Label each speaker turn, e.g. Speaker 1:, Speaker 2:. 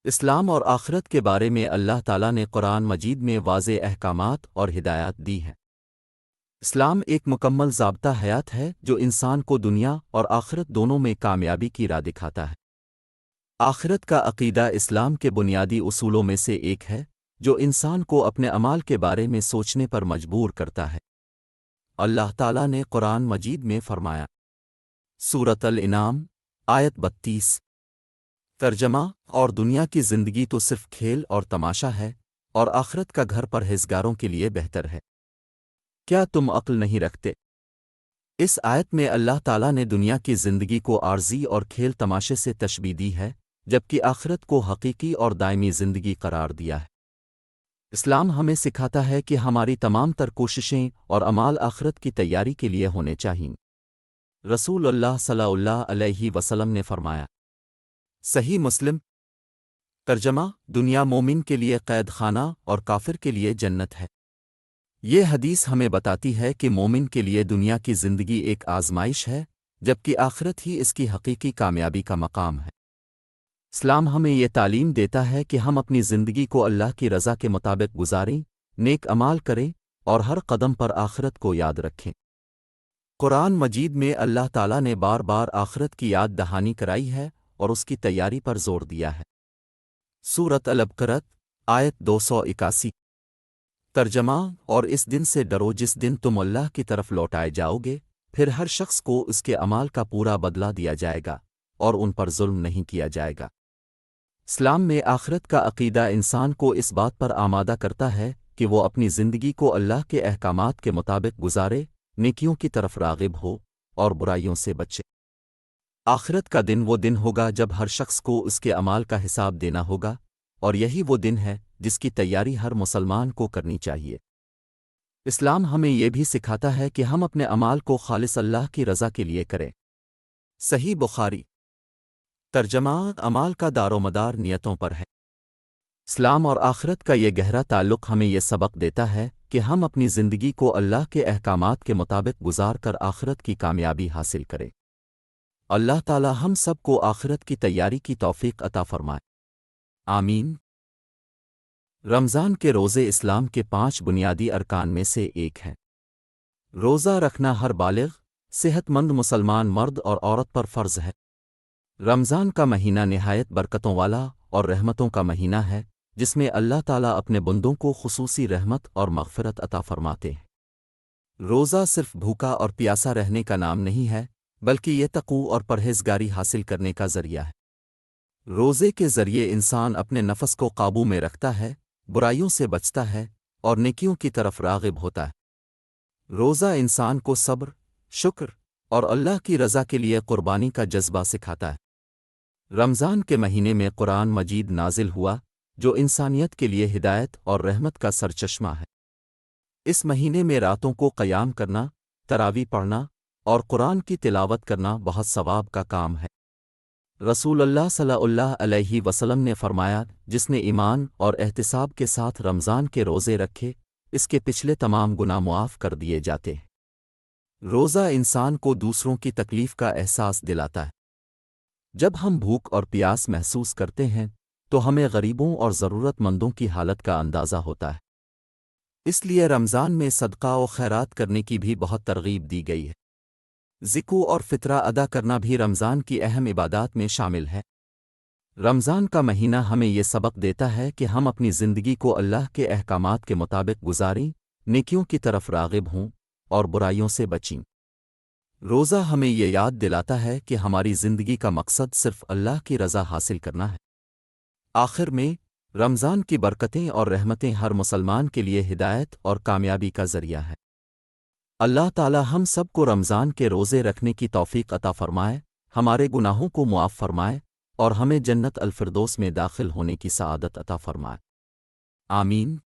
Speaker 1: اسلام اور آخرت کے بارے میں اللہ تعالیٰ نے قرآن مجید میں واضح احکامات اور ہدایات دی ہیں۔ اسلام ایک مکمل ضابطہ حیات ہے جو انسان کو دنیا اور آخرت دونوں میں کامیابی کی راہ دکھاتا ہے۔ آخرت کا عقیدہ اسلام کے بنیادی اصولوں میں سے ایک ہے جو انسان کو اپنے اعمال کے بارے میں سوچنے پر مجبور کرتا ہے۔ اللہ تعالیٰ نے قرآن مجید میں فرمایا، سورۃ الانعام آیت 32، ترجمہ: اور دنیا کی زندگی تو صرف کھیل اور تماشا ہے، اور آخرت کا گھر پرہیزگاروں کے لیے بہتر ہے۔ کیا تم عقل نہیں رکھتے؟ اس آیت میں اللہ تعالیٰ نے دنیا کی زندگی کو عارضی اور کھیل تماشے سے تشبیہ دی ہے، جبکہ آخرت کو حقیقی اور دائمی زندگی قرار دیا ہے۔ اسلام ہمیں سکھاتا ہے کہ ہماری تمام تر کوششیں اور اعمال آخرت کی تیاری کے لیے ہونے چاہئیں۔ رسول اللہ صلی اللہ علیہ وسلم نے فرمایا، صحیح مسلم، ترجمہ: دنیا مومن کے لیے قید خانہ اور کافر کے لیے جنت ہے۔ یہ حدیث ہمیں بتاتی ہے کہ مومن کے لیے دنیا کی زندگی ایک آزمائش ہے، جبکہ آخرت ہی اس کی حقیقی کامیابی کا مقام ہے۔ اسلام ہمیں یہ تعلیم دیتا ہے کہ ہم اپنی زندگی کو اللہ کی رضا کے مطابق گزاریں، نیک اعمال کریں اور ہر قدم پر آخرت کو یاد رکھیں۔ قرآن مجید میں اللہ تعالیٰ نے بار بار آخرت کی یاد دہانی کرائی ہے اور اس کی تیاری پر زور دیا ہے۔ سورۃ البقرہ آیت 281، ترجمہ: اور اس دن سے ڈرو جس دن تم اللہ کی طرف لوٹائے جاؤ گے، پھر ہر شخص کو اس کے اعمال کا پورا بدلہ دیا جائے گا اور ان پر ظلم نہیں کیا جائے گا۔ اسلام میں آخرت کا عقیدہ انسان کو اس بات پر آمادہ کرتا ہے کہ وہ اپنی زندگی کو اللہ کے احکامات کے مطابق گزارے، نیکیوں کی طرف راغب ہو اور برائیوں سے بچے۔ آخرت کا دن وہ دن ہوگا جب ہر شخص کو اس کے اعمال کا حساب دینا ہوگا، اور یہی وہ دن ہے جس کی تیاری ہر مسلمان کو کرنی چاہیے۔ اسلام ہمیں یہ بھی سکھاتا ہے کہ ہم اپنے اعمال کو خالص اللہ کی رضا کے لیے کریں۔ صحیح بخاری، ترجمہ: اعمال کا دار و مدار نیتوں پر ہے۔ اسلام اور آخرت کا یہ گہرا تعلق ہمیں یہ سبق دیتا ہے کہ ہم اپنی زندگی کو اللہ کے احکامات کے مطابق گزار کر آخرت کی کامیابی حاصل کریں۔ اللہ تعالی ہم سب کو آخرت کی تیاری کی توفیق عطا فرمائے، آمین۔ رمضان کے روزے اسلام کے 5 بنیادی ارکان میں سے ایک ہیں۔ روزہ رکھنا ہر بالغ، صحت مند مسلمان مرد اور عورت پر فرض ہے۔ رمضان کا مہینہ نہایت برکتوں والا اور رحمتوں کا مہینہ ہے، جس میں اللہ تعالیٰ اپنے بندوں کو خصوصی رحمت اور مغفرت عطا فرماتے ہیں۔ روزہ صرف بھوکا اور پیاسا رہنے کا نام نہیں ہے، بلکہ یہ تقوی اور پرہیزگاری حاصل کرنے کا ذریعہ ہے۔ روزے کے ذریعے انسان اپنے نفس کو قابو میں رکھتا ہے، برائیوں سے بچتا ہے اور نیکیوں کی طرف راغب ہوتا ہے۔ روزہ انسان کو صبر، شکر اور اللہ کی رضا کے لیے قربانی کا جذبہ سکھاتا ہے۔ رمضان کے مہینے میں قرآن مجید نازل ہوا، جو انسانیت کے لیے ہدایت اور رحمت کا سرچشمہ ہے۔ اس مہینے میں راتوں کو قیام کرنا، تراویح پڑھنا اور قرآن کی تلاوت کرنا بہت ثواب کا کام ہے۔ رسول اللہ صلی اللہ علیہ وسلم نے فرمایا، جس نے ایمان اور احتساب کے ساتھ رمضان کے روزے رکھے، اس کے پچھلے تمام گناہ معاف کر دیے جاتے ہیں۔ روزہ انسان کو دوسروں کی تکلیف کا احساس دلاتا ہے۔ جب ہم بھوک اور پیاس محسوس کرتے ہیں تو ہمیں غریبوں اور ضرورت مندوں کی حالت کا اندازہ ہوتا ہے۔ اس لیے رمضان میں صدقہ و خیرات کرنے کی بھی بہت ترغیب دی گئی ہے۔ ذکر اور فطرہ ادا کرنا بھی رمضان کی اہم عبادات میں شامل ہے۔ رمضان کا مہینہ ہمیں یہ سبق دیتا ہے کہ ہم اپنی زندگی کو اللہ کے احکامات کے مطابق گزاریں، نیکیوں کی طرف راغب ہوں اور برائیوں سے بچیں۔ روزہ ہمیں یہ یاد دلاتا ہے کہ ہماری زندگی کا مقصد صرف اللہ کی رضا حاصل کرنا ہے۔ آخر میں، رمضان کی برکتیں اور رحمتیں ہر مسلمان کے لیے ہدایت اور کامیابی کا ذریعہ ہے۔ اللہ تعالی ہم سب کو رمضان کے روزے رکھنے کی توفیق عطا فرمائے، ہمارے گناہوں کو معاف فرمائے اور ہمیں جنت الفردوس میں داخل ہونے کی سعادت عطا فرمائے، آمین۔